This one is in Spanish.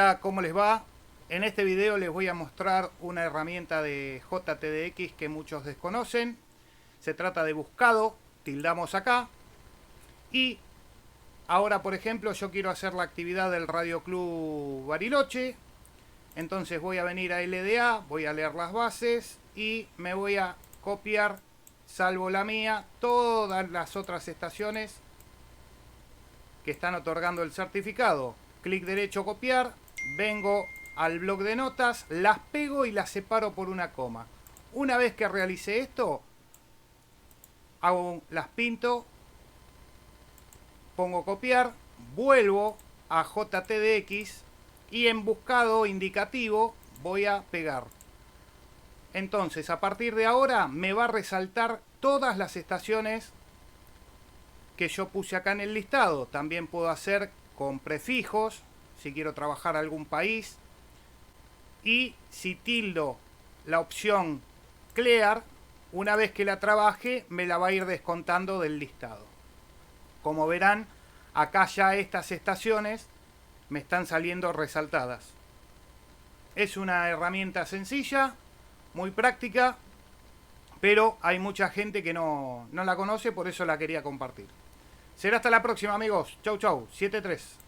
Hola, ¿cómo les va? En este video les voy a mostrar una herramienta de JTDX que muchos desconocen. Se trata de buscado, tildamos acá. Y ahora, por ejemplo, yo quiero hacer la actividad del Radio Club Bariloche. Entonces voy a venir a LDA, voy a leer las bases y me voy a copiar, salvo la mía, todas las otras estaciones que están otorgando el certificado. Clic derecho, copiar, vengo al bloc de notas, las pego y las separo por una coma. Una vez que realicé esto, las pinto, pongo copiar, vuelvo a JTDX y en buscado indicativo voy a pegar. Entonces, a partir de ahora me va a resaltar todas las estaciones que yo puse acá en el listado. También puedo hacer con prefijos, si quiero trabajar algún país. Y si tildo la opción clear, una vez que la trabaje, me la va a ir descontando del listado. Como verán, acá ya estas estaciones me están saliendo resaltadas. Es una herramienta sencilla, muy práctica, pero hay mucha gente que no la conoce, por eso la quería compartir. Será hasta la próxima, amigos. Chau, chau. 7-3.